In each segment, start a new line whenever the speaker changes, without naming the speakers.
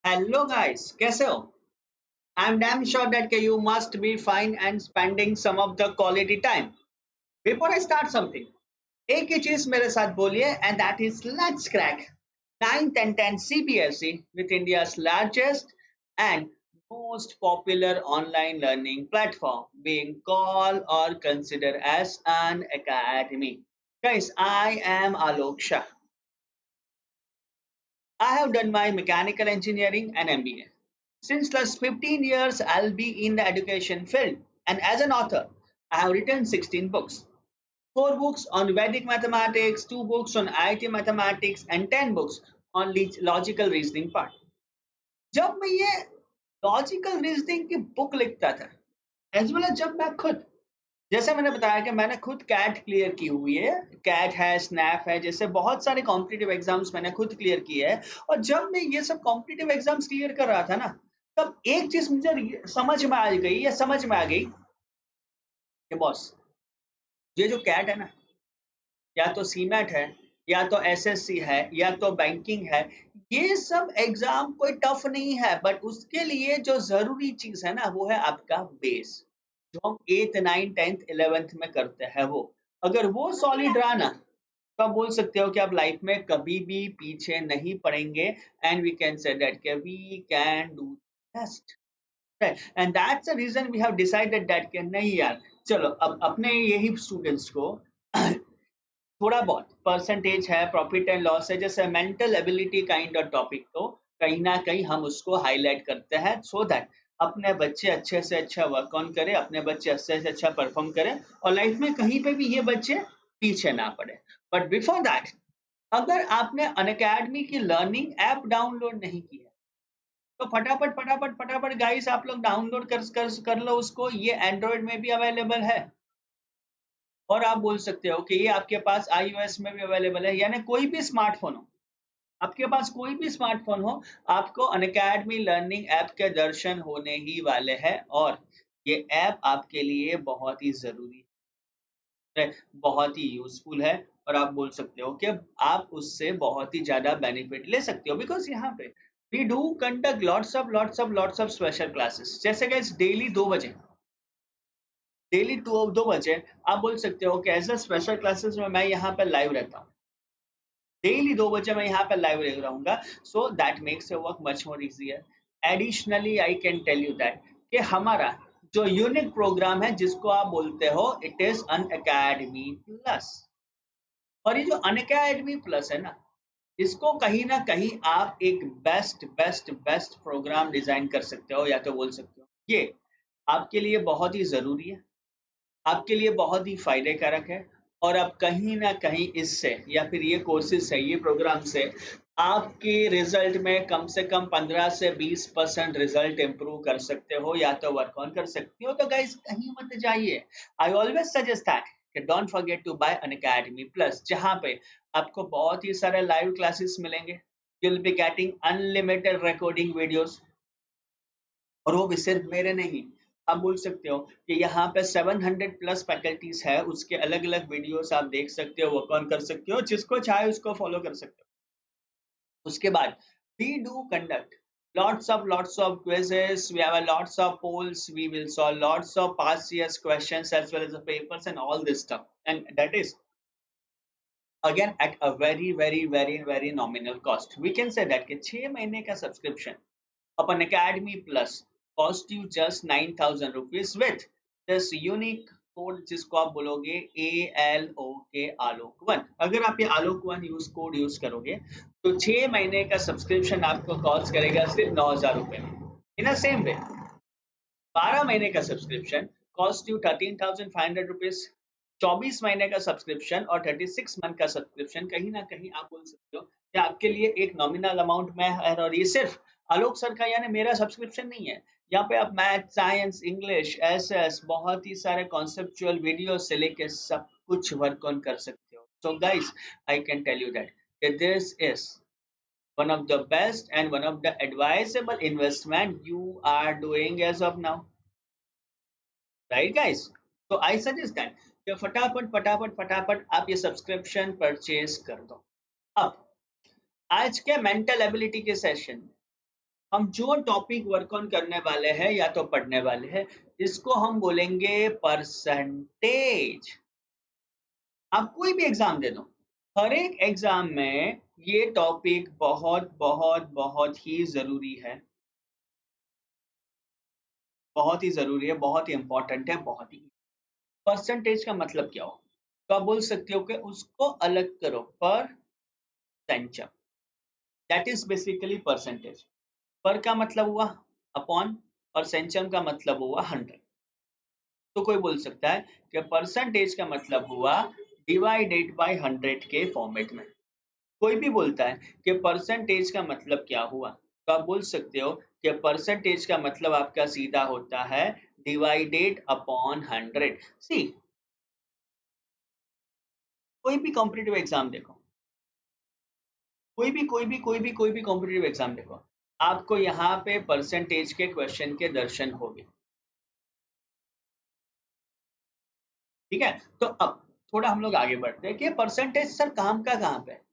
Hello guys, कैसे हो? I'm damn sure that you must be fine and spending some of the quality time. Before I start something, एक ही चीज मेरे साथ बोलिए and that is let's crack 9th and 10th CBSE with India's largest and most popular online learning platform being called or considered as an academy. Guys, I am Alok Shah. I have done my mechanical engineering and MBA. Since last 15 years, I'll be in the education field, and as an author, I have written 16 books. 4 books on Vedic mathematics, 2 books on IIT mathematics, and 10 books on logical reasoning part. जब मैं ये logical reasoning की book लिखता था, as well जब मैं खुद, जैसे मैंने बताया कि मैंने खुद कैट क्लियर की हुई है, कैट है, स्नैप है, जैसे बहुत सारे कॉम्पिटिटिव एग्जाम्स मैंने खुद क्लियर किए हैं। और जब मैं ये सब कॉम्पिटिटिव एग्जाम्स क्लियर कर रहा था ना, तब एक चीज मुझे समझ में आ गई, या समझ में आ गई कि बॉस, ये जो कैट है ना, या तो सीमेट है, या तो एसएससी है, या तो बैंकिंग है, ये सब एग्जाम कोई टफ नहीं है, बट उसके लिए जो जरूरी चीज है ना, वो है आपका बेस, जो हम 8th 9th 10th 11th में करते हैं। वो अगर वो सॉलिड रहा ना, तो आप बोल सकते हो कि आप लाइफ में कभी भी पीछे नहीं पड़ेंगे, and we can say that we can do best, and that's the reason we have decided that कि नहीं यार, चलो अब अपने यही स्टूडेंट्स को थोड़ा बहुत परसेंटेज है, प्रॉफिट एंड लॉस है, जैसे mental ability kind of topic, तो कहीं ना कहीं हम उसको हाईलाइट करते हैं, सो दैट अपने बच्चे अच्छे से अच्छा वर्क ऑन करें, अपने बच्चे अच्छे से अच्छा परफॉर्म करें, और लाइफ में कहीं पे भी ये बच्चे पीछे ना पड़े। बट बिफोर दैट, अगर आपने अनअकैडमी की लर्निंग ऐप डाउनलोड नहीं की है, तो फटाफट फटाफट फटाफट गाइस आप लोग डाउनलोड कर लो उसको। ये एंड्रॉयड में भी अवेलेबल है, और आप बोल सकते हो कि ये आपके पास iOS में भी अवेलेबल है, यानी कोई भी स्मार्टफोन हो, आपके पास कोई भी स्मार्टफोन हो, आपको अनअकैडमी लर्निंग ऐप के दर्शन होने ही वाले हैं। और ये ऐप आपके लिए बहुत ही जरूरी है, बहुत ही यूजफुल है, और आप बोल सकते हो कि आप उससे बहुत ही ज्यादा बेनिफिट ले सकते हो, बिकॉज यहाँ पे we do conduct lots of special classes, जैसे कि डेली 2 बजे, डेली 2 बजे आप बोल सकते हो कि एज अ स्पेशल क्लासेस में मैं यहाँ पे लाइव रहता हूँ, डेली 2 बजे मैं यहाँ पे लाइव रहूंगा, so that makes your work much more easier. Additionally I can tell you that कि हमारा जो यूनिक प्रोग्राम है, जिसको आप बोलते हो, it is Unacademy Plus. और ये जो अन अकेडमी प्लस है ना, इसको कहीं ना कहीं आप एक best best best program design कर सकते हो, या तो बोल सकते हो ये आपके लिए बहुत ही जरूरी है, आपके लिए बहुत ही फायदे कारक है, और आप कहीं ना कहीं इससे, या फिर ये कोर्सेज से, ये प्रोग्राम से आपके रिजल्ट में कम से कम 15 से 20% रिजल्ट इंप्रूव कर सकते हो, या तो वर्क ऑन कर सकते हो। तो गाइस कहीं मत जाइए, आई ऑलवेज सजेस्ट दैट कि don't forget to buy Unacademy Plus, जहां पे आपको बहुत ही सारे लाइव क्लासेस मिलेंगे, you will be getting unlimited recording videos, और वो भी सिर्फ मेरे नहीं, आप बोल सकते हो कि यहाँ पे 700 प्लस फैकल्टीज है, उसके अलग अलग वीडियोस आप देख सकते हो, वर्क ऑन कर सकते हो, जिसको चाहे उसको फॉलो कर सकते हो। उसके बाद we do conduct lots of quizzes, we have a lots of polls, we will solve lots of past years questions as well as the papers and all this stuff, and that is again at a very nominal cost. We can say that कि 6 महीने का subscription upon Academy Plus cost you just 9,000 rupees with this unique code, जिसको आप बोलोगे ALOK आलोक one. अगर आप ये आलोक one code use करोगे, तो 6 महीने का सब्सक्रिप्शन आपको कॉस्ट करेगा सिर्फ 9,000 रुपए। इन सेम वे 12 महीने का सब्सक्रिप्शन कॉस्ट यू 13,500 रुपीज, 24 महीने का सब्सक्रिप्शन और 36 मंथ का सब्सक्रिप्शन कहीं ना कहीं आप बोल सकते हो कि आपके लिए एक नॉमिनल अमाउंट में है, और ये सिर्फ आलोक सर का यानी मेरा सब्सक्रिप्शन नहीं है। यहाँ पे आप मैथ, साइंस, इंग्लिश, एसएस, बहुत ही सारे कॉन्सेप्चुअल वीडियो से लेके सब कुछ वर्क ऑन कर सकते हो। So guys, I can tell you that this is one of the best and one of the advisable investment you are doing as of now, right guys? So I suggest that कि फटाफट फटाफट फटाफट आप ये subscription purchase कर दो। अब आज के मेंटल एबिलिटी के सेशन हम जो टॉपिक वर्क ऑन करने वाले हैं या तो पढ़ने वाले हैं, इसको हम बोलेंगे परसेंटेज। आप कोई भी एग्जाम दे दो, हर एक एग्जाम में ये टॉपिक बहुत बहुत बहुत ही जरूरी है, बहुत ही जरूरी है, बहुत ही इंपॉर्टेंट है, बहुत ही। परसेंटेज का मतलब क्या हो, तो आप बोल सकते हो कि उसको अलग करो, पर सेंचम, दैट इज बेसिकली परसेंटेज। पर का मतलब हुआ अपॉन, और सेंचम का मतलब हुआ 100। तो कोई बोल सकता है कि परसेंटेज का मतलब हुआ डिवाइडेड बाय 100 के फॉर्मेट में। कोई भी बोलता है कि परसेंटेज का मतलब क्या हुआ, तो आप बोल सकते हो कि परसेंटेज का मतलब आपका सीधा होता है डिवाइडेड अपॉन 100। सी, कोई भी कॉम्पिटिटिव एग्जाम देखो, कोई भी कॉम्पिटिटिव एग्जाम देखो, आपको यहाँ पे परसेंटेज के क्वेश्चन के दर्शन होंगे। ठीक है, तो अब थोड़ा हम लोग आगे बढ़ते हैं कि परसेंटेज सर काम का कहाँ पे है।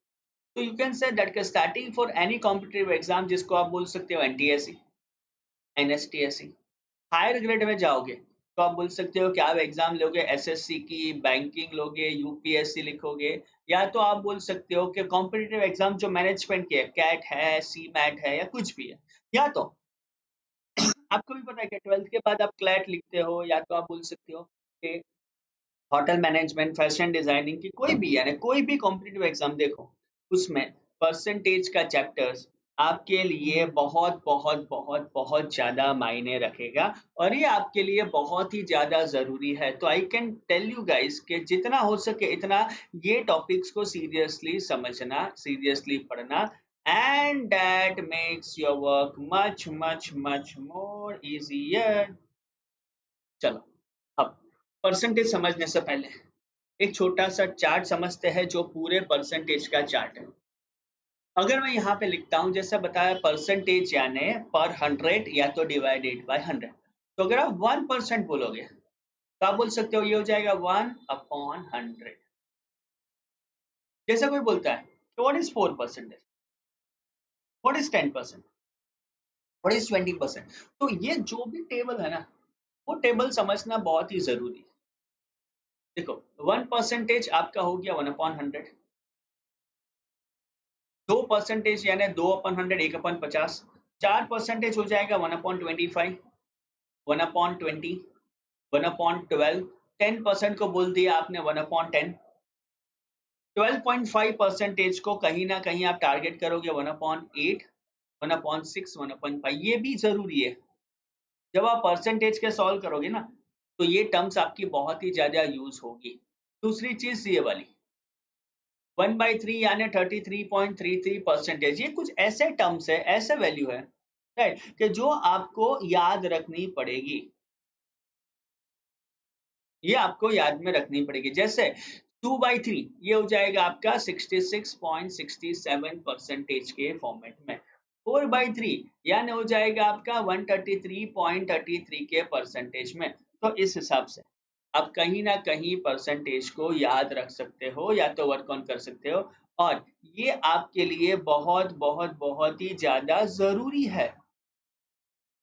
तो you can say that starting for any competitive exam, जिसको आप बोल सकते हो एनटीएससी, एनएसटीएससी, हायर ग्रेड में जाओगे तो आप बोल सकते हो कि आप एग्जाम लोगे एसएससी की, बैंकिंग लोगे, यूपीएससी लिखोगे, या तो आप बोल सकते हो कि कॉम्पिटिटिव एग्जाम जो मैनेजमेंट के है, कैट है, सी मैट है, या कुछ भी है, या तो आपको भी पता है कि 12th के बाद आप क्लैट लिखते हो, या तो आप बोल सकते हो कि होटल मैनेजमेंट, फैशन डिजाइनिंग की कोई भी, यानी कोई भी कॉम्पिटिटिव एग्जाम देखो, उसमें परसेंटेज का चैप्टर्स आपके लिए बहुत बहुत बहुत बहुत ज्यादा मायने रखेगा, और ये आपके लिए बहुत ही ज्यादा जरूरी है। तो I can tell you guys कि जितना हो सके इतना ये टॉपिक्स को सीरियसली समझना, सीरियसली पढ़ना, and that makes your work much much much more easier. चलो, अब परसेंटेज समझने से पहले एक छोटा सा चार्ट समझते हैं जो पूरे परसेंटेज का चार्ट है। अगर मैं यहाँ पे लिखता हूँ जैसा बताया, परसेंटेज यानी पर 100 या तो डिवाइडेड बाय 100, तो अगर आप 1% बोलोगे तो आप बोल सकते हो ये हो जाएगा 1/100। जैसा कोई बोलता है तो what is 4%, what is 10%, what is 20%, तो ये जो भी टेबल है ना, वो टेबल समझना बहुत ही जरूरी है। देखो, 1% आपका हो गया 1/100, 2% यानी 2/100, 1/50, 4% हो जाएगा 1/25, 1/20, 1/12, 10% को बोल दिया आपने 1/10, 12.5% को कहीं ना कहीं आप टारगेट करोगे 1/8, 1/6, 1/5। ये भी जरूरी है, जब आप परसेंटेज के सॉल्व करोगे ना, तो ये टर्म्स आपकी बहुत ही ज्यादा यूज होगी। दूसरी चीज ये वाली 1/3 यानी 33.33%, ये कुछ ऐसे टर्म्स है, ऐसे वैल्यू है, राइट, कि जो आपको याद रखनी पड़ेगी, ये आपको याद में रखनी पड़ेगी। जैसे 2/3 ये हो जाएगा आपका 66.67% के फॉर्मेट में, 4/3 यानी हो जाएगा आपका 133.33 के परसेंटेज में। तो इस हिसाब से आप कहीं ना कहीं परसेंटेज को याद रख सकते हो या तो वर्क ऑन कर सकते हो, और ये आपके लिए बहुत बहुत बहुत ही ज्यादा जरूरी है।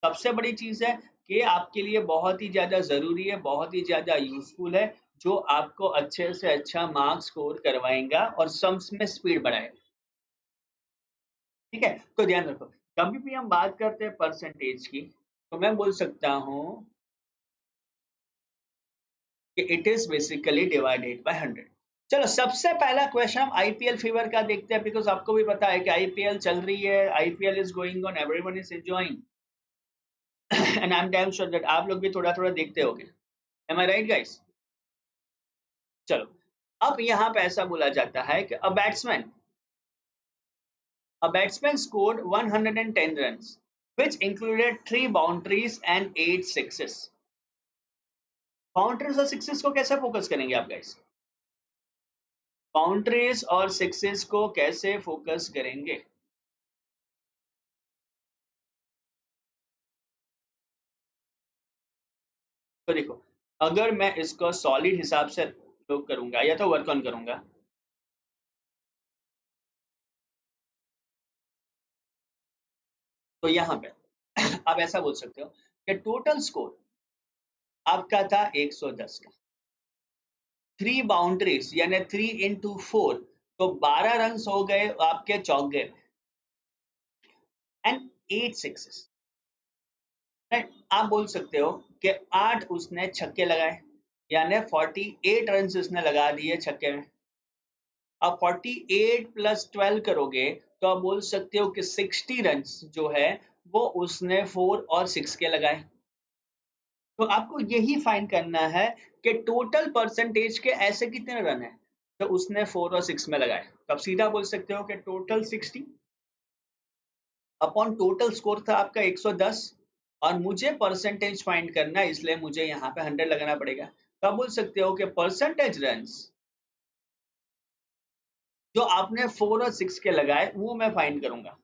सबसे बड़ी चीज है कि आपके लिए बहुत ही ज्यादा जरूरी है, बहुत ही ज्यादा यूजफुल है, जो आपको अच्छे से अच्छा मार्क्स स्कोर करवाएगा और सम्स में स्पीड बढ़ाएगा। ठीक है, तो ध्यान रखो, कभी भी हम बात करते हैं परसेंटेज की, तो मैं बोल सकता हूँ कि it is basically divided by 100। चलो, सबसे पहला क्वेश्चन हम आईपीएल फीवर का देखते हैं, बिकॉज आपको भी पता है कि आईपीएल चल रही है, IPL is going on, everyone is enjoying, and I am damn sure that आप लोग भी थोड़ा थोड़ा देखते होगे। एम आई राइट गाइस? चलो, अब यहाँ पे ऐसा बोला जाता है कि a batsman scored 110 runs, which included 3 boundaries and 8 sixes. Boundaries और सिक्सेस को कैसे फोकस करेंगे आप गाइस? बाउंड्रीज और सिक्सेस को कैसे फोकस करेंगे? तो देखो, अगर मैं इसको सॉलिड हिसाब से लोग करूंगा या तो वर्क ऑन करूंगा, तो यहाँ पे आप ऐसा बोल सकते हो कि टोटल स्कोर आपका था 110 का, 3 बाउंड्रीज यानी 3 into 4, तो 12 रन हो गए आपके चौके में एंड 8 सिक्सेस। राइट, आप बोल सकते हो कि 8 उसने छक्के लगाए, यानी 48 रन उसने लगा दिए छक्के में। अब 48 प्लस 12 करोगे तो आप बोल सकते हो कि 60 रन जो है वो उसने 4 और 6 के लगाए। तो आपको यही फाइंड करना है कि टोटल परसेंटेज के ऐसे कितने रन है तो उसने 4 और 6 में लगाए। तो आप सीधा बोल सकते हो कि टोटल 60 अपॉन टोटल स्कोर था आपका 110, और मुझे परसेंटेज फाइंड करना है इसलिए मुझे यहाँ पे 100 लगाना पड़ेगा। तो आप बोल सकते हो कि परसेंटेज रन्स जो आपने 4 और 6 के लगाए वो मैं फाइंड करूंगा।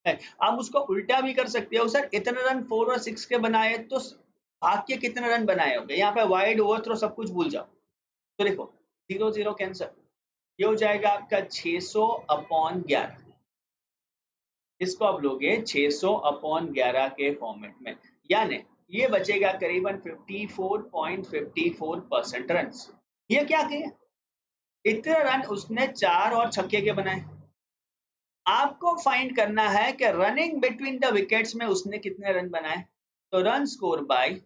आप उसको उल्टा भी कर सकते हो, सर इतने रन 4 और 6 के बनाए तो भाग के कितने रन बनाए होंगे, यहाँ पे वाइड ओवरथ्रो सब कुछ भूल जाओ। तो देखो 0 0 कैंसर, ये हो जाएगा आपका 600 अपॉन 11। इसको आप लोगे 600 अपॉन 11 के फॉर्मेट में, यानी ये बचेगा करीबन 54.54% रन। ये क्या किया, इतने रन उसने 4 और छक्के के बनाए। आपको फाइंड करना है कि रनिंग बिटवीन द विकेट्स में उसने कितने रन बनाए। तो run score by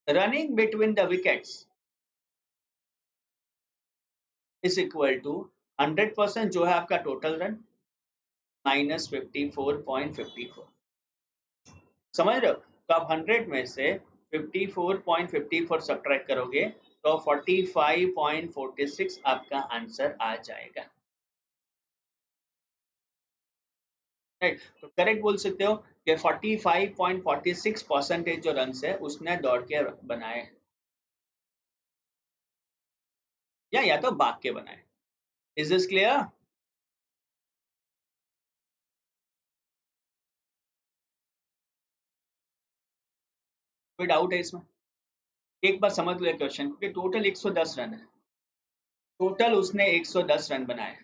running between the wickets is equal to 100% जो है आपका टोटल रन माइनस 54.54। समझ रहे हो, तो आप 100 में से 54.54 सब्ट्रैक्ट करोगे तो 45.46 आपका आंसर आ जाएगा। राइट, तो करेक्ट बोल सकते हो कि 45.46% जो रन है उसने दौड़ के बनाए, या तो भाग के बनाए। Is this clear? कोई डाउट है इसमें? एक बार समझ लो क्वेश्चन, क्योंकि टोटल 110 रन है, टोटल उसने 110 रन बनाए।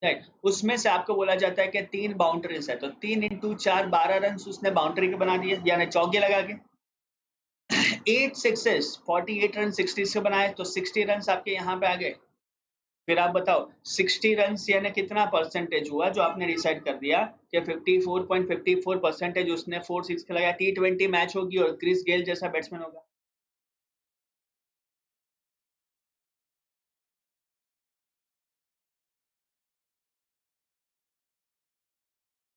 राइट, उसमें से आपको बोला जाता है कि 3 बाउंड्रीज है, तो 3 into 4 12 रन उसने बाउंड्री के बना दिए यानी चौके लगा के। 8 सिक्सेस 48 रन 60 से बनाए, तो 60 रन आपके यहाँ पे आ गए। फिर आप बताओ 60 रन यानी कितना परसेंटेज हुआ जो आपने डिसाइड कर दिया कि 54.54% उसने 4 6 के लगाया। T20 मैच होगी और क्रिस गेल जैसा बैट्समैन होगा।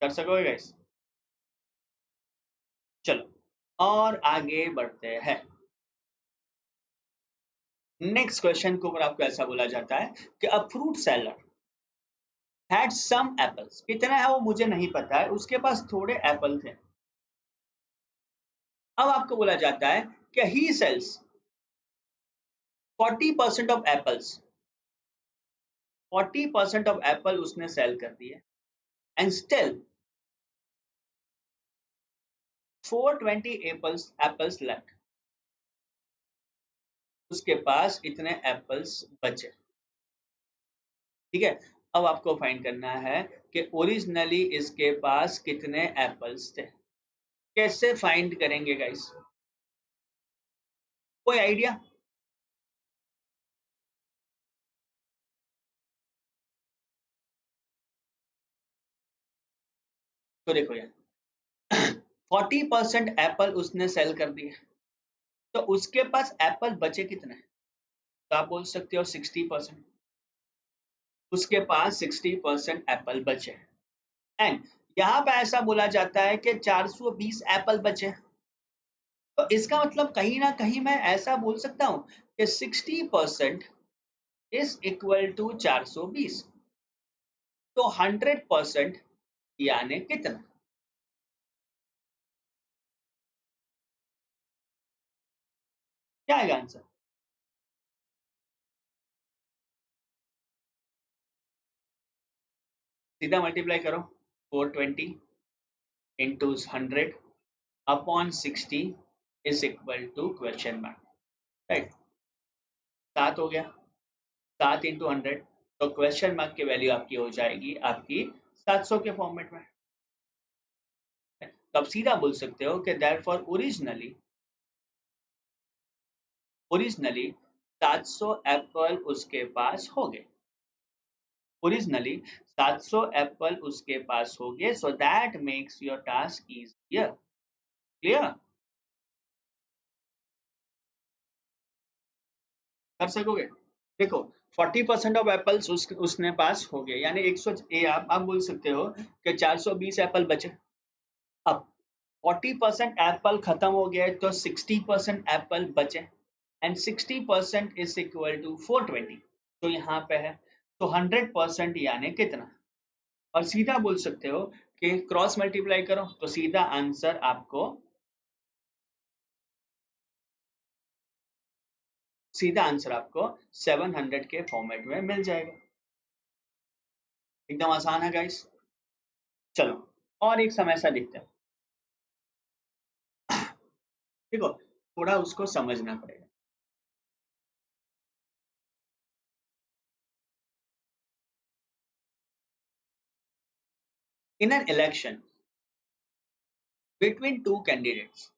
कर सकोगे गाइस? चलो और आगे बढ़ते हैं। नेक्स्ट क्वेश्चन को आपको ऐसा बोला जाता है कि a fruit seller had some apples, कितना है वो मुझे नहीं पता है, उसके पास थोड़े एप्पल थे। अब आपको बोला जाता है कि he sells 40% of apples, 40% of apple उसने सेल कर दिए and still 420 apples apples left, उसके पास इतने एप्पल्स बचे। ठीक है, अब आपको फाइंड करना है कि ओरिजिनली इसके पास कितने एप्पल्स थे। कैसे फाइंड करेंगे गाइस, कोई आइडिया? तो देखो यार 40% एप्पल उसने सेल कर दिए, तो उसके पास एप्पल बचे कितने, तो आप बोल सकते हो 60%। उसके पास 60% एप्पल बचे एंड यहाँ पे ऐसा बोला जाता है कि 420 एप्पल बचे। तो इसका मतलब कहीं ना कहीं मैं ऐसा बोल सकता हूँ कि 60% इज इक्वल टू 420, तो 100% यानी कितना? क्या आएगा आंसर? सीधा मल्टीप्लाई करो, 420 into 100 upon 60 is equal to question mark. Right, 7 हो गया, 7 इंटू 100, तो क्वेश्चन मार्क की वैल्यू आपकी हो जाएगी आपकी 700 के फॉर्मेट में। तो आप सीधा बोल सकते हो कि देयरफॉर ओरिजिनली 700 एप्पल उसके पास हो गए। ओरिजिनली 700 एप्पल उसके पास हो गए, सो that makes your task easier. Clear? कर सकोगे? देखो, 40% ऑफ एप्पल्स उसने पास हो गए, यानी 100। आप बोल सकते हो कि 420 एप्पल बचे। अब 40% एप्पल खत्म हो गए तो 60% एप्पल बचे, एंड 60% इज इक्वल टू 420। तो यहाँ पे है, तो 100% यानी कितना? और सीधा बोल सकते हो कि क्रॉस मल्टीप्लाई करो, तो सीधा आंसर आपको 700 के फॉर्मेट में मिल जाएगा। एकदम आसान है गाइस। चलो, और एक समस्या देखते हैं। देखो, थोड़ा उसको समझना पड़ेगा। In an election between two candidates,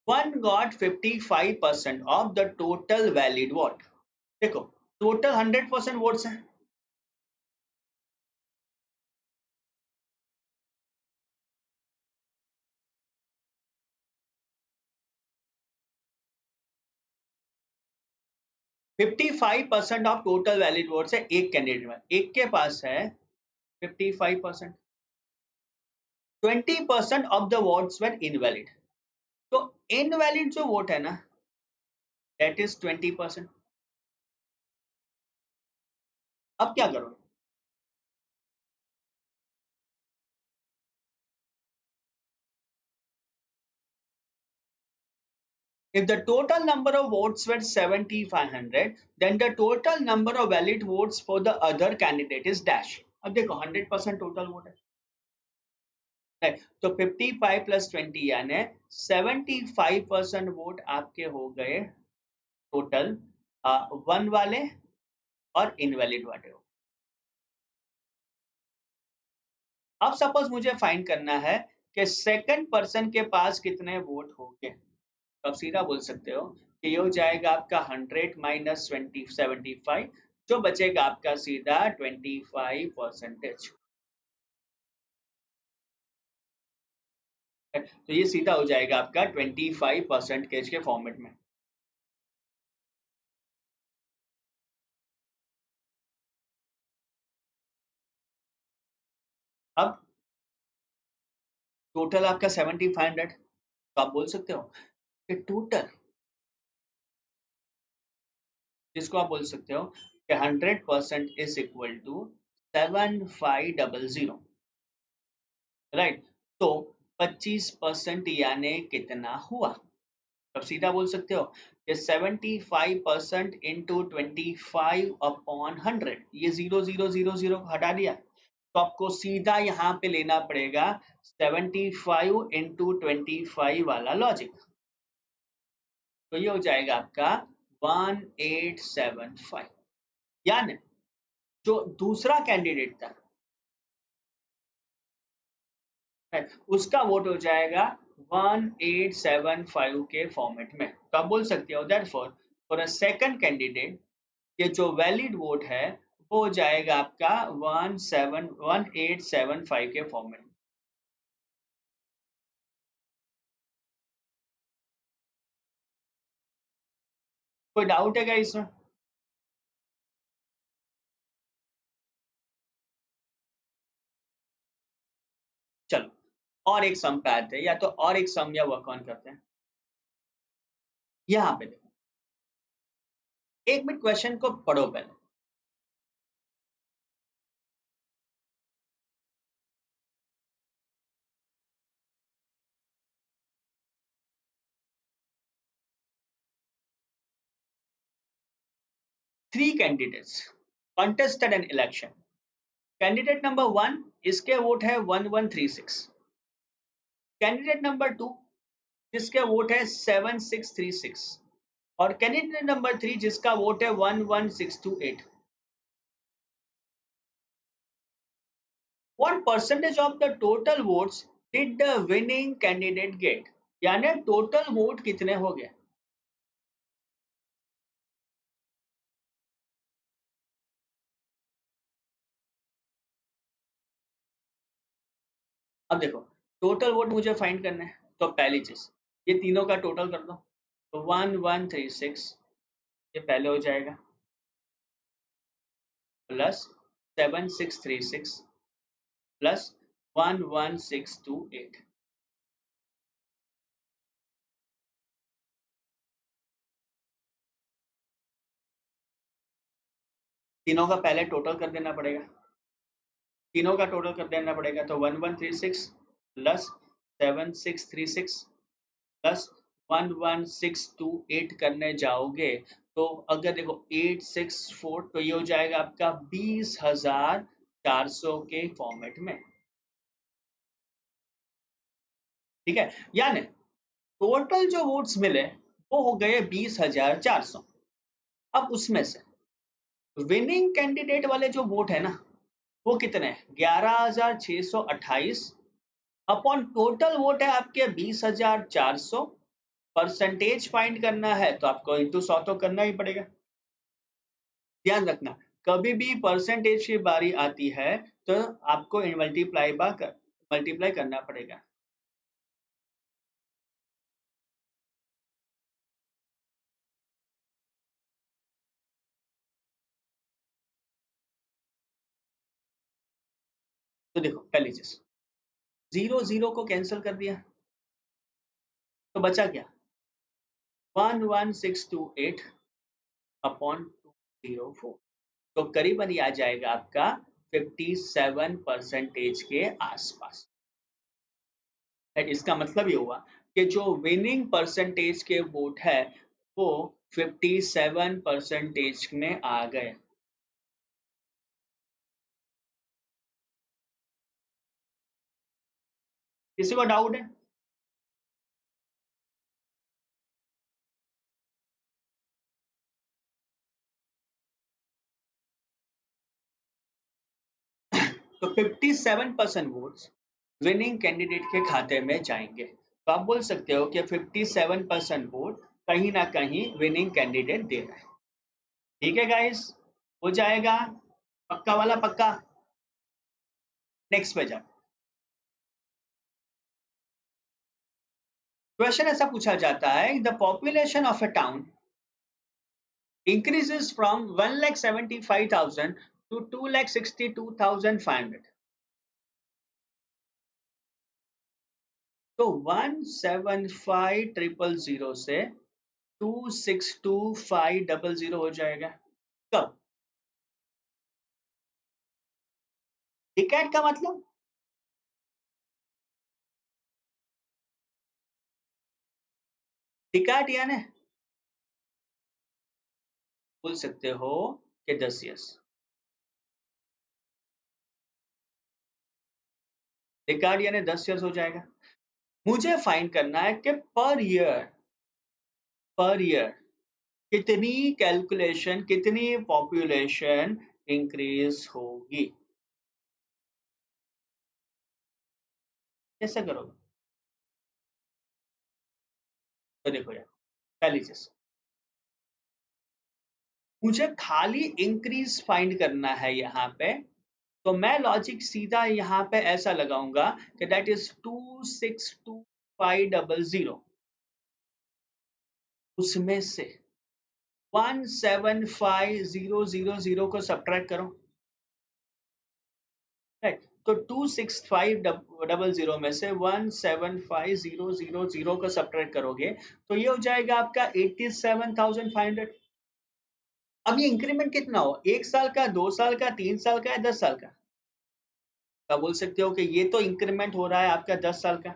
one got 55% of the total valid vote। देखो, टोटल 100% वोट्स हैं। 55% ऑफ टोटल वैलिड वोट्स है एक कैंडिडेट में, एक के पास है 55%। 20% of the votes were invalid. तो इनवैलिड जो वोट है ना, दैट इज 20%। अब क्या करो? If the total number of votes were 7500, then the total number of valid votes for the other candidate is dash। अब देखो, 100% टोटल वोट है, राइट? तो 55 प्लस 20 यानी 75% वोट आपके हो गए टोटल, वन वाले और इनवैलिड वाले हो। अब सपोज मुझे फाइंड करना है कि सेकंड पर्सन के पास कितने वोट होंगे, तो आप सीधा बोल सकते हो कि ये हो जाएगा आपका 100 माइनस 20 75, जो बचेगा आपका सीधा 25%। तो ये सीधा हो जाएगा आपका 25% के फॉर्मेट में। अब टोटल आपका 7500, तो आप बोल सकते हो कि टोटल, जिसको आप बोल सकते हो कि 100% इज इक्वल टू 7500, राइट? तो 25% यानी कितना हुआ? अब सीधा बोल सकते हो कि 75% इंटू 25/100, ये 0000 हटा दिया, तो आपको सीधा यहाँ पे लेना पड़ेगा 75 इंटू 25 वाला लॉजिक। तो ये हो जाएगा आपका 1875, यानी जो दूसरा कैंडिडेट था उसका वोट हो जाएगा 1875 के फॉर्मेट में। तो आप बोल सकते हो therefore for a second candidate, ये जो वैलिड वोट है वो हो जाएगा आपका 1875 के फॉर्मेट में। कोई डाउट है क्या इसमें? चलो, और एक सम पे आते हैं, या तो और एक सम या वर्क ऑन करते हैं। यहाँ पे देखो, एक मिनट क्वेश्चन को पढ़ो पहले। 3 candidates contested an election। Candidate number 1, इसके वोट है 1136। कैंडिडेट नंबर 2, जिसके वोट है 7636। और कैंडिडेट नंबर 3, जिसका वोट है 11628। What percentage of the total votes did the winning candidate get, यानी टोटल वोट कितने हो गए। अब देखो टोटल वोट मुझे फाइंड करना है, तो पहली चीज ये तीनों का टोटल कर दो, तो 1136 ये पहले हो जाएगा, प्लस 7636 प्लस 11628। तीनों का पहले टोटल कर देना पड़ेगा, तीनों का टोटल कर देना पड़ेगा, तो 1136 प्लस 7636 प्लस 11628 करने जाओगे, तो अगर देखो 864, तो ये हो जाएगा आपका 20,400 के फॉर्मेट में। ठीक है, यानी टोटल जो वोट्स मिले वो हो गए 20,400। अब उसमें से विनिंग कैंडिडेट वाले जो वोट है ना, वो कितने हैं, 11,628 अपॉन टोटल वोट है आपके 20,400। परसेंटेज फाइंड करना है तो आपको इंटू 100 तो करना ही पड़ेगा। ध्यान रखना, कभी भी परसेंटेज की बारी आती है तो आपको मल्टीप्लाई करना पड़ेगा। तो देखो पहली चीज, जीरो जीरो को कैंसिल कर दिया, तो बचा क्या, 11628 अपॉन 204, तो करीबन ये आ जाएगा आपका 57% के आसपास। इसका मतलब ये हुआ कि जो विनिंग परसेंटेज के वोट है वो 57% में आ गए। किसी को डाउट है? तो 57% वोट्स विनिंग कैंडिडेट के खाते में जाएंगे, तो आप बोल सकते हो कि 57% वोट कहीं ना कहीं विनिंग कैंडिडेट दे रहा है। ठीक है गाइस, हो जाएगा, पक्का वाला पक्का। नेक्स्ट पे जाते, क्वेश्चन ऐसा पूछा जाता है, the population of a town increases from 1,75,000 to 2,62,500। तो 175,000 से 262,500 हो जाएगा। कब? डिकेड का मतलब, डिकेड यानी बोल सकते हो कि 10 ईयर्स। डिकेड यानी 10 ईयर्स हो जाएगा। मुझे फाइंड करना है कि पर ईयर कितनी कैलकुलेशन, कितनी पॉपुलेशन इंक्रीज होगी। कैसे करोगे? तो देखो यार, पहली चीज मुझे खाली इंक्रीज फाइंड करना है यहाँ पे, तो मैं लॉजिक सीधा यहाँ पे ऐसा लगाऊंगा कि दैट इज 262,500, उसमें से 175,000 को सब्ट्रैक्ट करो, राइट। तो 265,000 में से 175,000 को सब्ट्रैक्ट करोगे तो ये हो जाएगा आपका 87,500। अब ये इंक्रीमेंट कितना हो, 1 साल का, 2 साल का, 3 साल का या 10 साल का? तो बोल सकते हो कि ये तो इंक्रीमेंट हो रहा है आपका 10 साल का।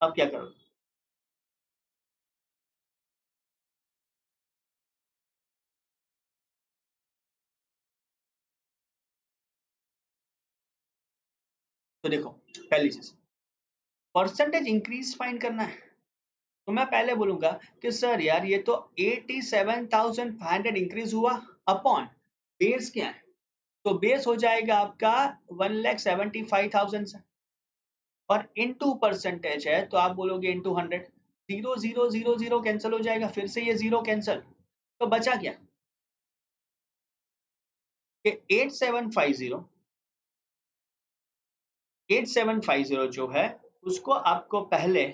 अब क्या करोगे? तो देखो पहली चीज परसेंटेज इंक्रीज फाइंड करना है, तो मैं पहले बोलूंगा कि सर यार ये तो 87,500 इंक्रीज हुआ अपॉन बेस क्या है, तो बेस हो जाएगा आपका 1,75,000 से, और इनटू परसेंटेज है तो आप बोलोगे into 100। Zero zero zero zero cancel हो जाएगा, फिर से ये जीरो कैंसिल, तो बचा क्या कि 8750 जो है उसको आपको पहले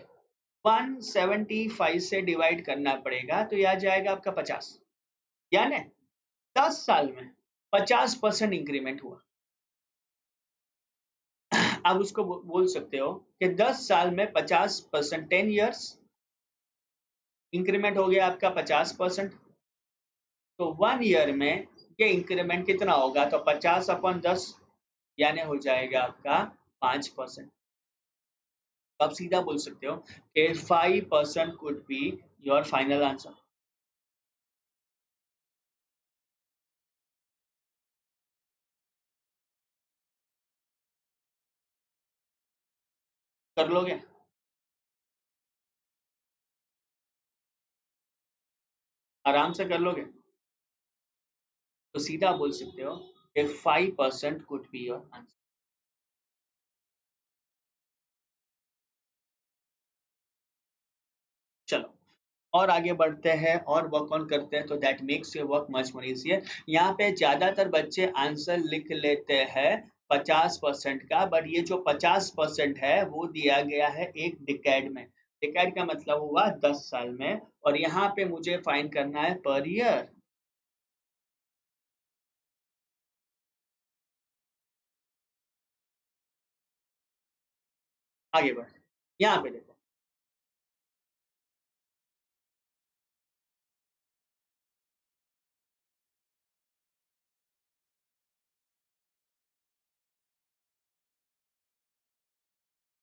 175 से डिवाइड करना पड़ेगा, तो यह आ जाएगा आपका 50, यानी 10 साल में 50% इंक्रीमेंट हुआ। आप उसको बोल सकते हो कि 10 साल में 50%, 10 ईयर्स इंक्रीमेंट हो गया आपका 50%। तो 1 ईयर में ये इंक्रीमेंट कितना होगा, तो 50/10 यानी हो जाएगा आपका 5%। तो आप सीधा बोल सकते हो कि 5% could be your final answer. कर लोगे? आराम से कर लोगे? तो सीधा बोल सकते हो कि 5% कुड बी योर आंसर। चलो और आगे बढ़ते हैं और वर्क ऑन करते हैं, तो that makes your work much more easier. यहाँ पे ज्यादातर बच्चे आंसर लिख लेते हैं 50% का, बट ये जो 50% है वो दिया गया है एक डिकेड में। डिकेड का मतलब हुआ 10 साल में, और यहाँ पे मुझे फाइंड करना है पर ईयर। आगे बढ़, यहाँ पे देखो।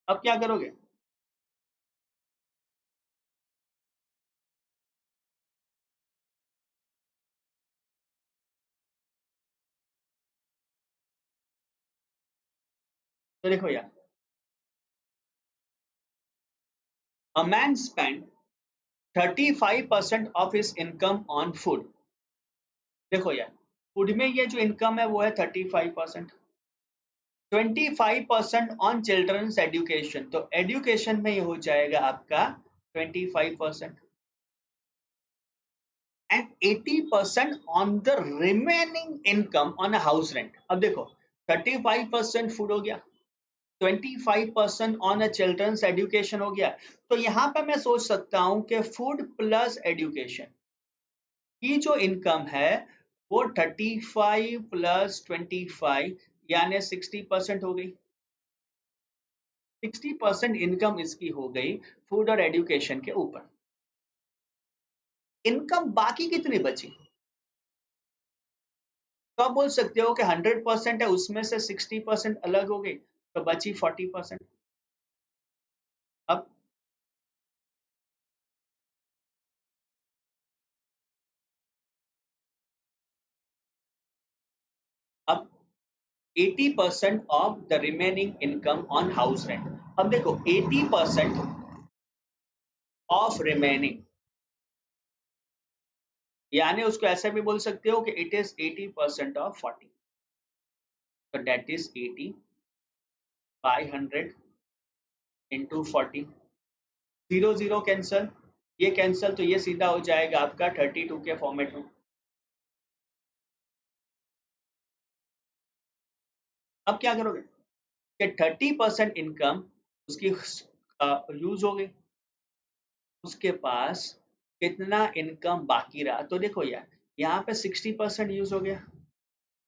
अब क्या करोगे? तो देखो यार, a man spend 35% of his income on food. देखो यार, फूड में ये जो इनकम है वो है 35%। 25% ऑन चिल्ड्रंस एजुकेशन, तो एजुकेशन में ये हो जाएगा आपका 25%। And 80% on the remaining income on a house rent. अब देखो, 35% फूड हो गया, 25% ऑन अ चिल्ड्रंस एजुकेशन हो गया, तो यहाँ पे मैं सोच सकता हूँ कि फूड प्लस एजुकेशन की जो इनकम है वो 35 + 25 यानी 60% हो गई। 60% इनकम इसकी हो गई फूड और एजुकेशन के ऊपर। इनकम बाकी कितनी बची, तो आप बोल सकते हो कि 100% है उसमें से 60% अलग हो गई, तो बची 40%। अब अब 80% of the remaining income on house rent. अब देखो 80% ऑफ रिमेनिंग, यानी उसको ऐसे भी बोल सकते हो कि इट इज 80% ऑफ 40, तो that is 80/100 into 40। Zero zero cancel, ये कैंसल, तो ये सीधा हो जाएगा आपका 32 के फॉर्मेट में। अब क्या करोगे कि 30% इनकम उसकी यूज हो गई, उसके पास कितना इनकम बाकी रहा, तो देखो यार, यहाँ पे 60% यूज हो गया,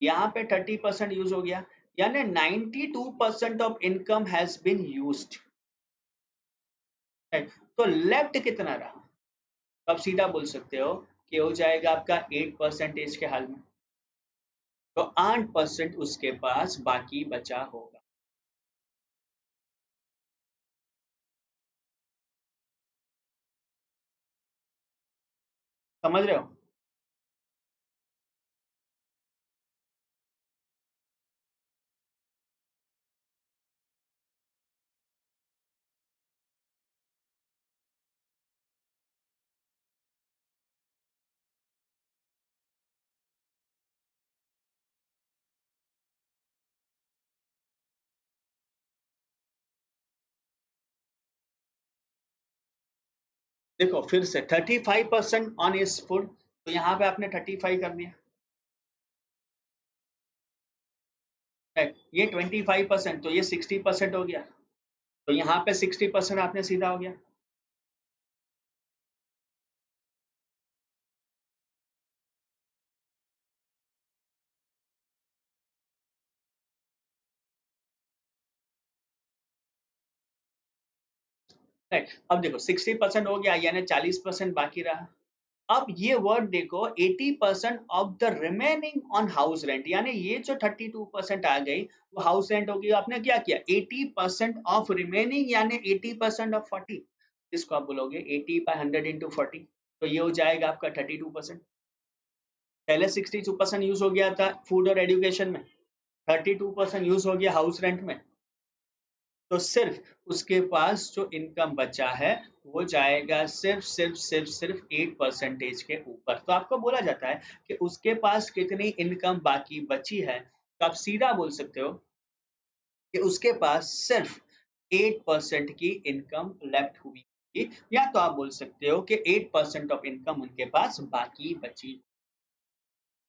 यहाँ पे 30% यूज हो गया, यानी 92% of income has been used. तो लेफ्ट कितना रहा, तो आप सीधा बोल सकते हो कि हो जाएगा आपका 8% के हाल में, तो 8% उसके पास बाकी बचा होगा। समझ रहे हो? देखो फिर से 35% ऑन इज फूड, तो यहाँ पे आपने 35 कर दिया, राइट। ये 25%, तो ये 60% हो गया, तो यहाँ पे 60% आपने सीधा हो गया। राइट, अब देखो 60% हो गया, यानी 40% बाकी रहा। अब ये वर्ड देखो, 80% of the remaining on house rent, यानी ये जो 32% आ गई वो हाउस रेंट होगी। आपने क्या किया, 80% ऑफ रिमेनिंग यानी 80% ऑफ 40, इसको आप बोलोगे 80/100 इंटू 40, तो ये हो जाएगा आपका 32%। पहले 62% यूज हो गया था फूड और एजुकेशन में, 32% यूज हो गया हाउस रेंट में, तो सिर्फ उसके पास जो इनकम बचा है वो जाएगा सिर्फ 8% के ऊपर। तो आपको बोला जाता है कि उसके पास कितनी इनकम बाकी बची है, तो आप सीधा बोल सकते हो कि उसके पास सिर्फ 8% की इनकम लेफ्ट हुई थी, या तो आप बोल सकते हो कि 8% ऑफ इनकम उनके पास बाकी बची।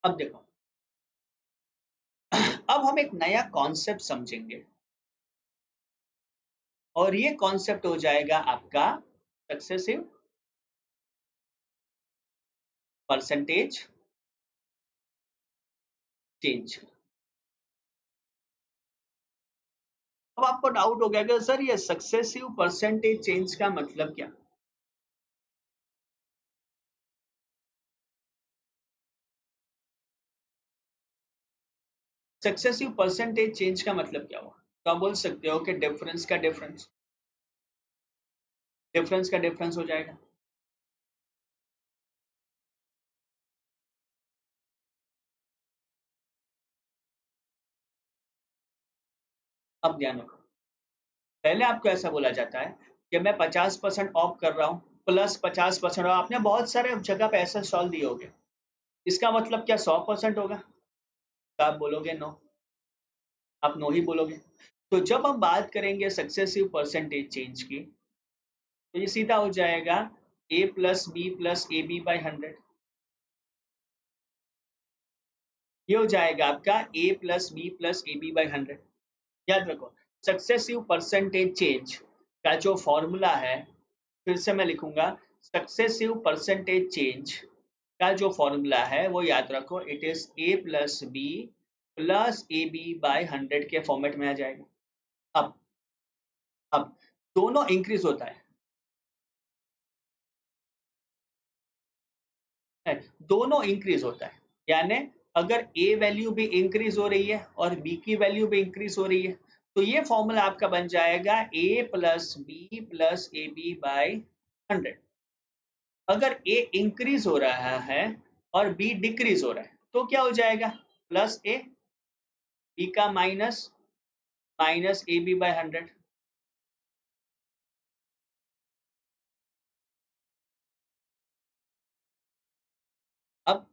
अब देखो, अब हम एक नया कॉन्सेप्ट समझेंगे, और ये कॉन्सेप्ट हो जाएगा आपका सक्सेसिव परसेंटेज चेंज। अब आपको डाउट हो गया कि सर ये सक्सेसिव परसेंटेज चेंज का मतलब क्या। सक्सेसिव परसेंटेज चेंज का मतलब क्या हुआ, तो आप बोल सकते हो कि डिफरेंस का डिफरेंस हो जाएगा। अब ध्यान रखो, पहले आपको ऐसा बोला जाता है कि मैं 50% ऑफ कर रहा हूँ प्लस 50%, और आपने बहुत सारे जगह पे ऐसे सॉल्व दिए होंगे, इसका मतलब क्या 100% होगा, तो आप बोलोगे नो, आप नो ही बोलोगे। तो जब हम बात करेंगे सक्सेसिव परसेंटेज चेंज की, तो ये सीधा हो जाएगा A+B+AB/100, ये हो जाएगा आपका A+B+AB/100। याद रखो, सक्सेसिव परसेंटेज चेंज का जो फॉर्मूला है, फिर से मैं लिखूंगा, सक्सेसिव परसेंटेज चेंज का जो फॉर्मूला है वो याद रखो, इट इज A+B+AB/100 के फॉर्मेट में आ जाएगा। अब अब दोनों इंक्रीज होता है, दोनों इंक्रीज होता है, यानी अगर ए वैल्यू भी इंक्रीज हो रही है और बी की वैल्यू भी इंक्रीज हो रही है, तो ये फॉर्मूला आपका बन जाएगा A+B+AB/100। अगर ए इंक्रीज हो रहा है और बी डिक्रीज हो रहा है, तो क्या हो जाएगा, प्लस ए, बी का माइनस, माइनस AB/100। अब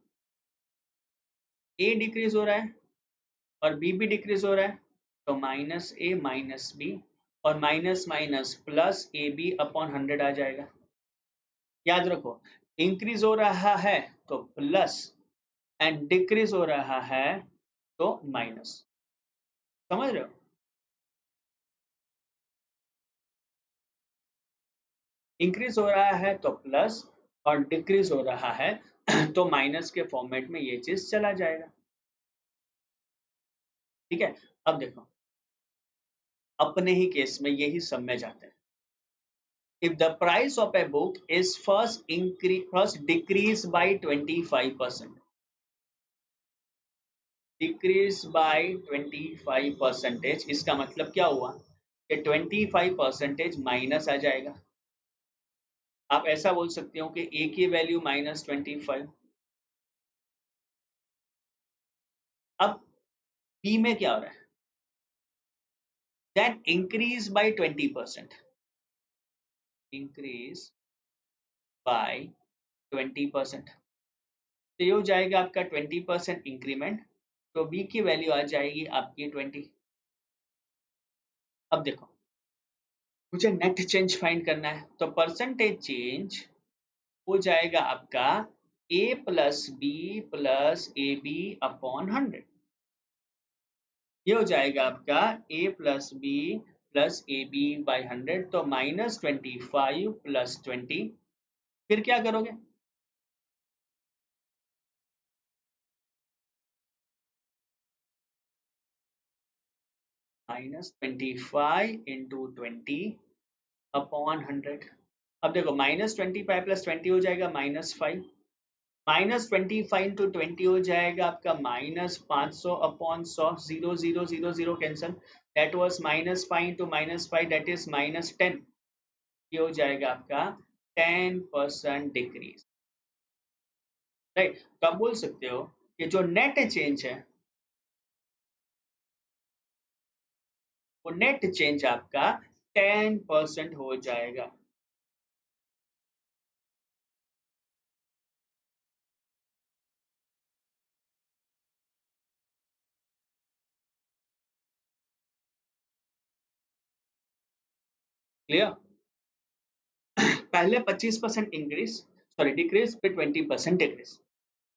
ए डिक्रीज हो रहा है और बी भी डिक्रीज हो रहा है, तो माइनस ए माइनस बी, और माइनस माइनस प्लस AB/100 आ जाएगा। याद रखो, इंक्रीज हो रहा है तो प्लस, एंड डिक्रीज हो रहा है तो माइनस। समझ रहे हो, इंक्रीज हो रहा है तो प्लस, और डिक्रीज हो रहा है तो माइनस के फॉर्मेट में ये चीज चला जाएगा। ठीक है, अब देखो, अपने ही केस में यही सब में जाते हैं। If the price of a book is first decrease by 25%, decrease by 25%, इसका मतलब क्या हुआ कि 25% माइनस आ जाएगा। आप ऐसा बोल सकते हो कि ए की वैल्यू -25। अब बी में क्या हो रहा है, that increase by 20%, increase by 20%, तो ये हो जाएगा आपका 20% इंक्रीमेंट, तो बी की वैल्यू आ जाएगी आपकी 20। अब देखो, मुझे नेट चेंज फाइंड करना है, तो परसेंटेज चेंज हो जाएगा आपका a+b+ab/100। ये हो जाएगा आपका a+b+ab/100, तो -25 + 20। फिर क्या करोगे? -25 × 20/100। अब देखो -25 + 20 हो जाएगा -5। -25 × 20 हो जाएगा आपका -500/100। 0 0 0 0 cancel. That was -5 × -5, that is -10। ये हो जाएगा आपका 10% डिक्रीज। राइट, तो आप बोल सकते हो कि जो नेट चेंज है, वो नेट चेंज आपका 10% हो जाएगा। क्लियर? पहले 25% इंक्रीज, सॉरी डिक्रीज, फिर 20% डिक्रीज।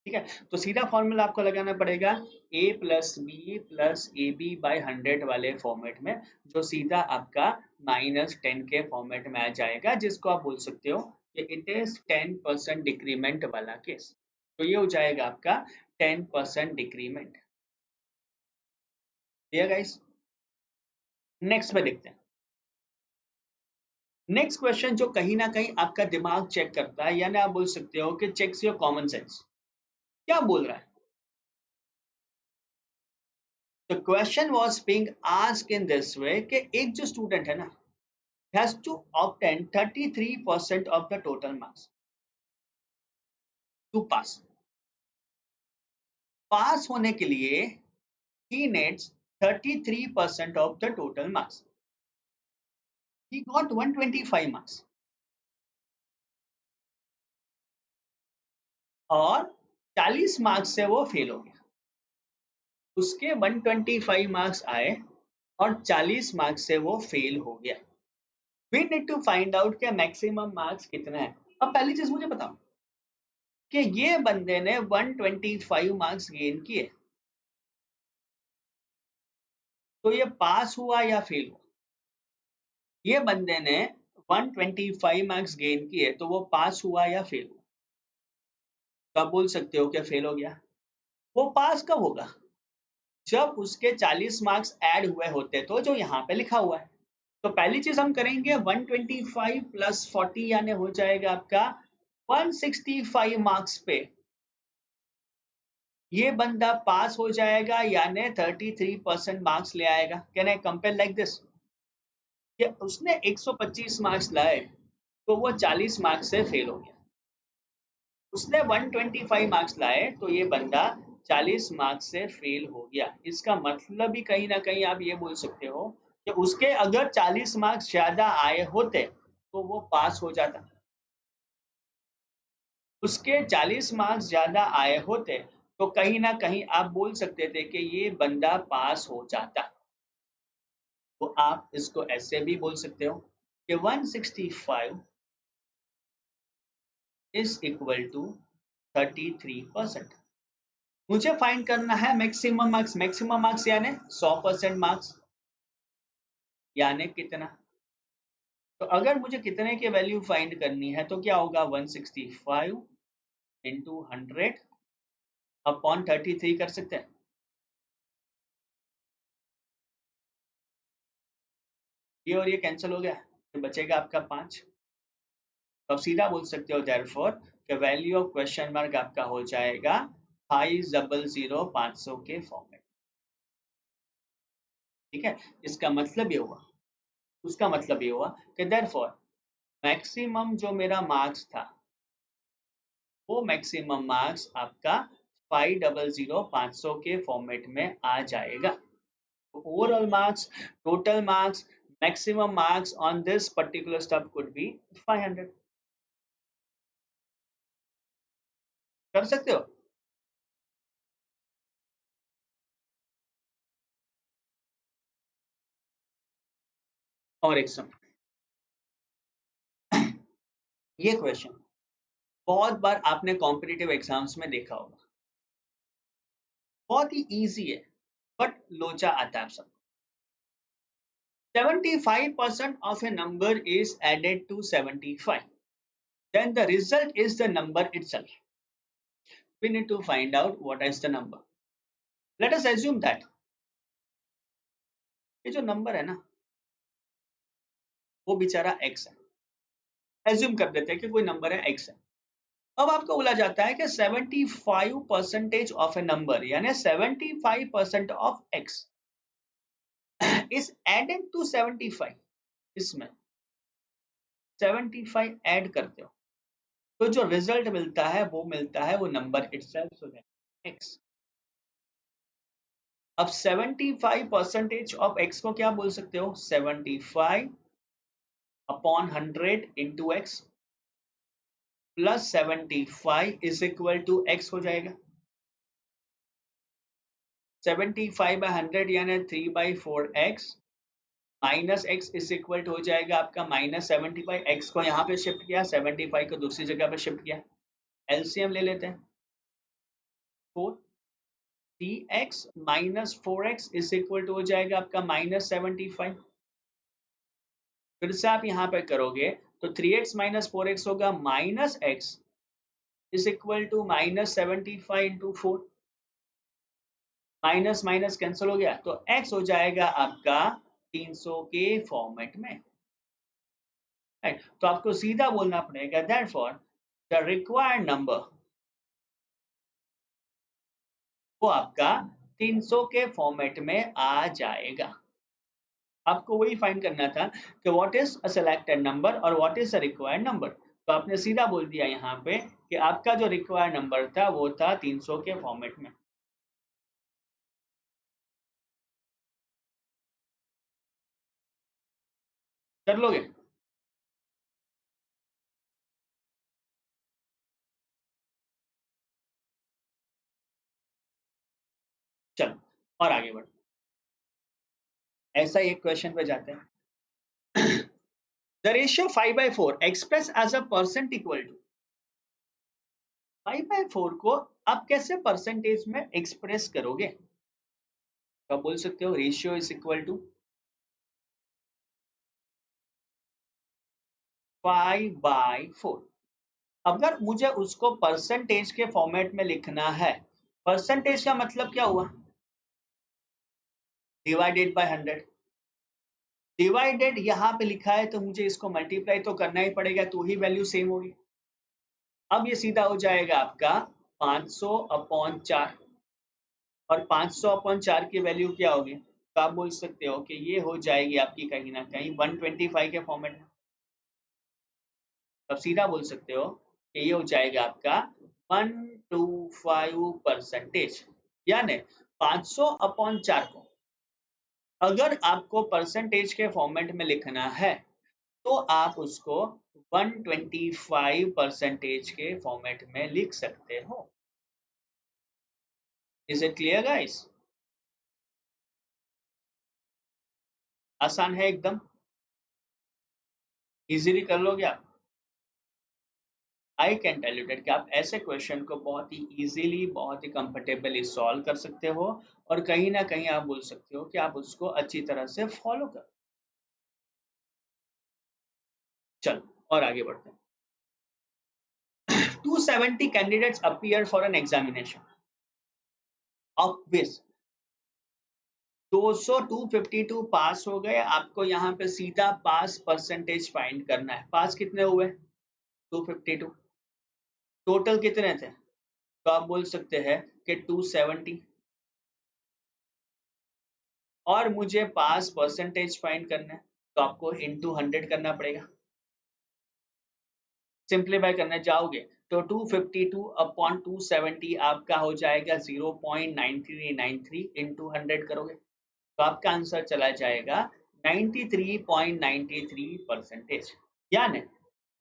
ठीक है, तो सीधा फॉर्मूला आपको लगाना पड़ेगा a+b+ab/100 वाले फॉर्मेट में, जो सीधा आपका -10 के फॉर्मेट में आ जाएगा, जिसको आप बोल सकते हो कि इट इज 10% डिक्रीमेंट वाला केस। तो ये हो जाएगा आपका 10% डिक्रीमेंट। Clear guys? नेक्स्ट में देखते हैं। नेक्स्ट क्वेश्चन जो कहीं ना कहीं आपका दिमाग चेक करता है, यानी आप बोल सकते हो कि चेक्स योर कॉमन सेंस। क्या बोल रहा है? The question was being asked in this way कि एक जो स्टूडेंट है ना, has to obtain 33% of the total marks to pass. पास होने के लिए he needs 33% of the total marks. He got 125 marks और 40 मार्क्स से वो फेल हो गया। उसके 125 मार्क्स आए और 40 मार्क्स से वो फेल हो गया। We need to find out कि मैक्सिमम मार्क्स कितना है। अब पहली चीज मुझे बताओ कि ये बंदे ने 125 मार्क्स गेन किए, तो ये पास हुआ या फेल हुआ? ये बंदे ने 125 मार्क्स गेन किए, तो वो पास हुआ या फेल हुआ? तो आप बोल सकते हो क्या फेल हो गया। वो पास कब होगा? जब उसके 40 मार्क्स ऐड हुए होते, तो जो यहाँ पे लिखा हुआ है। तो पहली चीज हम करेंगे 125 + 40 यानी हो जाएगा आपका 165 मार्क्स पे ये बंदा पास हो जाएगा, यानी 33% मार्क्स ले आएगा। Can I compare like this कि उसने 125 मार्क्स लाए, तो वो 40 मार्क्स से फेल हो गया। उसने 125 मार्क्स लाए, तो ये बंदा 40 मार्क्स से फेल हो गया। इसका मतलब भी कहीं ना कहीं आप ये बोल सकते हो कि उसके अगर 40 मार्क्स ज्यादा आए होते, तो वो पास हो जाता। उसके 40 मार्क्स ज्यादा आए होते, तो कहीं ना कहीं आप बोल सकते थे कि ये बंदा पास हो जाता। तो आप इसको ऐसे भी बोल सकते हो कि 165 इज इक्वल टू 33%। मुझे फाइंड करना है मैक्सिमम मार्क्स। मैक्सिमम मार्क्स यानी 100% मार्क्स, यानी कितना? तो अगर मुझे कितने की वैल्यू फाइंड करनी है, तो क्या होगा 165 इंटू 100 अपॉन 33 कर सकते हैं। ये और ये कैंसिल हो गया, तो बचेगा आपका 5। तो आप सीधा बोल सकते हो देयरफॉर कि वैल्यू ऑफ क्वेश्चन मार्क आपका हो जाएगा 500 के फॉर्म में। ठीक है, इसका मतलब ये हुआ, उसका मतलब ये हुआ कि देयरफॉर मैक्सिमम जो मेरा मार्क्स था, वो मैक्सिमम मार्क्स आपका 500 के फॉर्मेट में आ जाएगा। तो overall marks, total marks, maximum marks on this particular stuff could be 500। कर सकते हो? और एक सम, ये क्वेश्चन बहुत बार आपने कॉम्पिटिटिव एग्जाम्स में देखा होगा, बहुत ही इजी है बट लोचा आता है आप सब। 75% of a number is added to 75, then the result is the number itself. We need to find out what is the number. Let us assume that ये जो नंबर है ना वो बेचारा x है। एज्यूम कर देते हैं कि कोई नंबर है x है। अब आपको बोला जाता है कि 75% ऑफ ए नंबर यानी 75% of x is added to 75। इसमें 75 ऐड करते हो तो जो रिजल्ट मिलता है वो नंबर इटसेल्फ हो जाएगा x। अब 75% ऑफ x को क्या बोल सकते हो, 75 upon 100 into x plus 75 is equal to x हो जाएगा। 75 बाई 100 यानी 3/4x minus x is equal to हो जाएगा आपका -75। x को यहाँ पे शिफ्ट किया, 75 को दूसरी जगह पे शिफ्ट किया। एलसीएम ले लेते हैं, 4 3x minus 4x is equal to हो जाएगा आपका -75। फिर से आप यहाँ पे करोगे तो 3x माइनस 4x होगा minus x is equal to -75 into 4। Minus minus cancel हो गया तो x हो जाएगा आपका 300 के फॉर्मेट में। राइट, तो आपको सीधा बोलना पड़ेगा देयरफॉर द रिक्वायर्ड नंबर वो आपका 300 के फॉर्मेट में आ जाएगा। आपको वही फाइंड करना था कि what is a selected number और what is a required number. तो आपने सीधा बोल दिया यहाँ पे कि आपका जो रिक्वायर्ड नंबर था वो था 300 के फॉर्मेट में। कर लोगे? चलो और आगे बढ़ो, ऐसा एक क्वेश्चन पे जाते हैं। The ratio 5/4 express as a percent equal to. 5/4 को आप कैसे परसेंटेज में एक्सप्रेस करोगे? तो आप बोल सकते हो रेशियो इज इक्वल टू 5/4। अगर मुझे उसको परसेंटेज के फॉर्मेट में लिखना है, परसेंटेज का मतलब क्या हुआ, डिवाइडेड बाय 100। डिवाइडेड यहाँ पे लिखा है तो मुझे इसको मल्टीप्लाई तो करना ही पड़ेगा तो ही वैल्यू सेम होगी। अब ये सीधा हो जाएगा आपका 500 अपॉन 4 और 500 अपॉन 4 की वैल्यू क्या होगी, तो आप बोल सकते हो कि ये हो जाएगी आपकी कहीं ना कहीं 125 के फॉर्मेट में। तब सीधा बोल सकते हो कि ये हो जाएगा आपका 125%। यानी 500 अपॉन 4 को अगर आपको परसेंटेज के फॉर्मेट में लिखना है तो आप उसको 125% के फॉर्मेट में लिख सकते हो। Is it clear guys? आसान है एकदम, इजीली कर लोगे आप। I can tell you that कि आप ऐसे क्वेश्चन को बहुत ही इजीली बहुत ही कंफर्टेबली सॉल्व कर सकते हो और कहीं ना कहीं आप बोल सकते हो कि आप उसको अच्छी तरह से फॉलो कर। चलो और आगे बढ़ते हैं। 270 candidates appear for an examination of which 200 252 पास हो गए। आपको यहाँ पे सीधा पास परसेंटेज फाइंड करना है। पास कितने हुए? 252। टोटल कितने थे? तो आप बोल सकते हैं कि 270 और मुझे पास परसेंटेज फाइंड करना है तो आपको इनटू 100 करना पड़ेगा। सिंप्लीफाई करने जाओगे तो 252 अपॉन 270 आपका हो जाएगा 0.9393 इंटू 100 करोगे तो आपका आंसर चला जाएगा 93.93%। यानी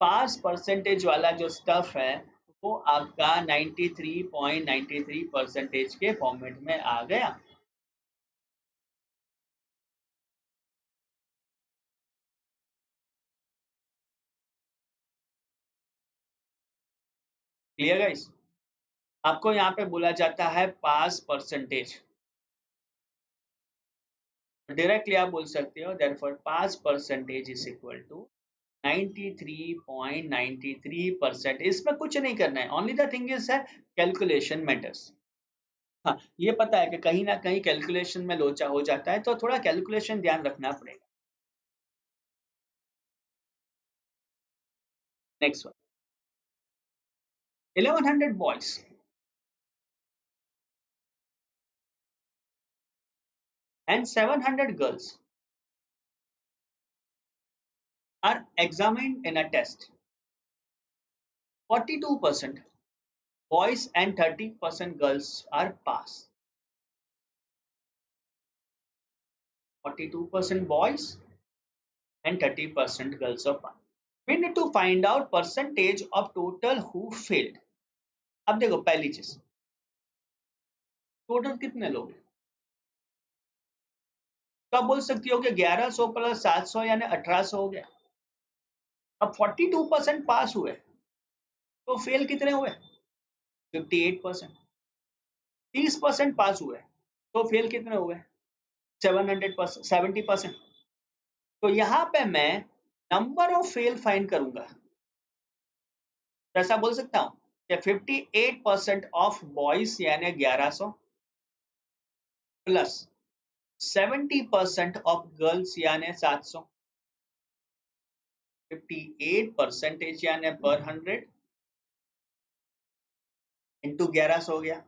पास परसेंटेज वाला जो स्टफ है वो आपका 93.93% के फॉर्मेट में आ गया। Clear guys? आपको यहाँ पे बोला जाता है पास परसेंटेज। डायरेक्टली आप बोल सकते हो therefore pass percentage is equal to 93.93%। इसमें कुछ नहीं करना है, ओनली द थिंग इज है कैलकुलेशन मैटर्स। हाँ, ये पता है कि कहीं ना कहीं कैलकुलेशन में लोचा हो जाता है, तो थोड़ा कैलकुलेशन ध्यान रखना पड़ेगा। Next one, 1100 boys and 700 girls are examined in a test. 42% boys and 30% girls are pass. 42% boys and 30% girls are pass. We need to find out percentage of total who failed. अब देखो पहली चीज, total कितने लोग हैं? तो आप बोल सकती हो कि 1100 प्लस 700 यानी 1800 हो गया। अब 42% पास हुए तो फेल कितने हुए? 58%। 30% पास हुए तो फेल कितने हुए? 700%, 70%। तो यहाँ पे मैं नंबर ऑफ फेल फाइंड करूंगा, तो ऐसा बोल सकता हूँ कि 58% ऑफ बॉयज यानी 1100 प्लस 70% ऑफ गर्ल्स यानी 700, 58% यानी पर 100 इंटू 1100 हो गया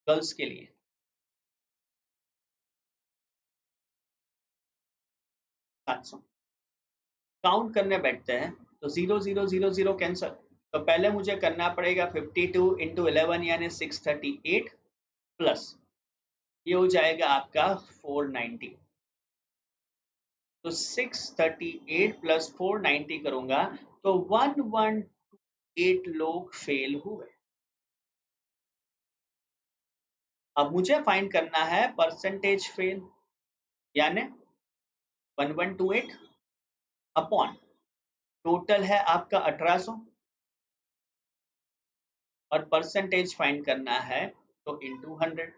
गर्ल्स के लिए। 700 काउंट करने बैठते हैं तो 0 0 0 0 कैंसल। तो पहले मुझे करना पड़ेगा 52 इंटू 11 यानी 638 प्लस ये हो जाएगा आपका 490। तो 638 प्लस 490 करूंगा तो 118 लोग फेल हुए। अब मुझे फाइंड करना है परसेंटेज फेल यानी 1128 अपॉन टोटल है आपका 1800 और परसेंटेज फाइंड करना है तो इंटू 100।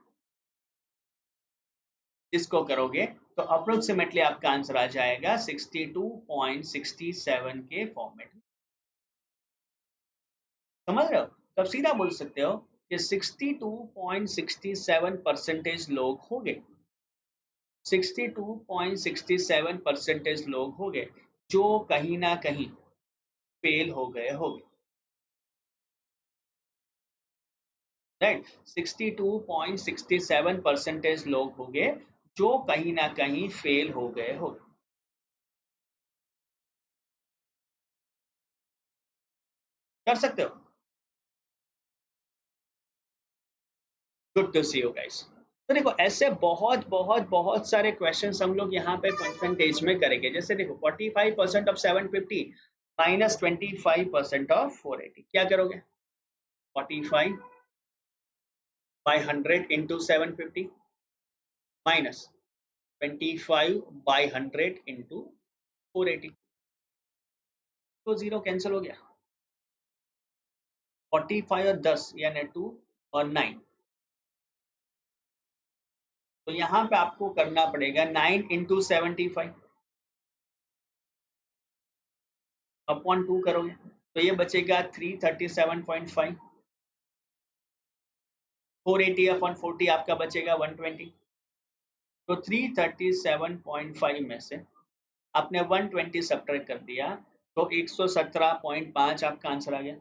इसको करोगे तो अप्रोक्सीमेटली आपका आंसर आ जाएगा 62.67 के फॉर्मेट में। समझ रहे हो? तब सीधा बोल सकते हो कि 62.67 परसेंटेज लोग हो गए, 62.67 परसेंटेज लोग हो गए जो कहीं ना कहीं फेल हो गए होंगे, राइट। 62.67 परसेंटेज लोग हो गए जो कहीं ना कहीं फेल हो गए होंगे। कर सकते हो? Good to see you guys. तो देखो ऐसे बहुत बहुत बहुत सारे क्वेश्चंस हम लोग यहाँ पे परसेंटेज में करेंगे। जैसे देखो 45% ऑफ 750 माइनस 25% ऑफ 480, क्या करोगे? 45 by 100 into 750 minus 25 by 100 into 480, तो जीरो कैंसिल हो गया। 45 और 10 यानी 2 और 9, तो यहाँ पे आपको करना पड़ेगा 9 इंटू 75 अपॉन 2 करोगे तो ये बचेगा 337.5। 480 अपॉन 40 आपका बचेगा 120। तो 337.5 में से आपने 120 सब्ट्रैक्ट कर दिया तो 117.5 आपका आंसर आ गया।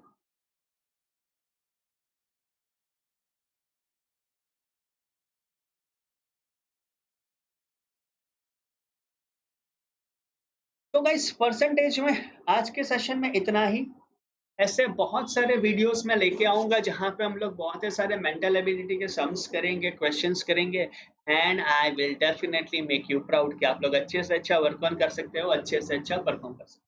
तो गाइस परसेंटेज में आज के सेशन में इतना ही। ऐसे बहुत सारे वीडियोस मैं लेके आऊंगा जहां पे हम लोग बहुत ही सारे मेंटल एबिलिटी के सम्स करेंगे, क्वेश्चंस करेंगे, and I will definitely make you proud कि आप लोग अच्छे से अच्छा वर्क ऑन कर सकते हो, अच्छे से अच्छा परफॉर्म कर सकते हो।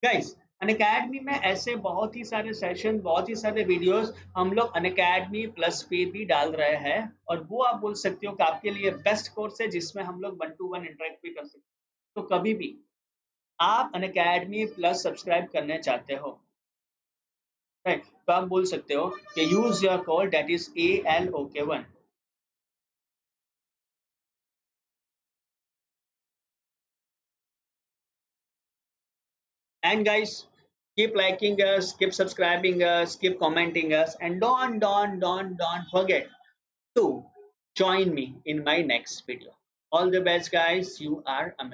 गाइस अनअकैडमी में ऐसे बहुत ही सारे सेशन, बहुत ही सारे वीडियोस हम लोग अनअकैडमी प्लस पे भी डाल रहे हैं, और वो आप बोल सकते हो कि आपके लिए बेस्ट कोर्स है जिसमें हम लोग 1 to 1 इंटरेक्ट भी कर सकते हो। तो कभी भी आप अन अकेडमी प्लस सब्सक्राइब करने चाहते हो, राइट, तो आप बोल सकते हो कि use your code that is ALOK1। And guys, keep liking us, keep subscribing us, keep commenting us, and don't forget to join me in my next video. All the best, guys. You are amazing.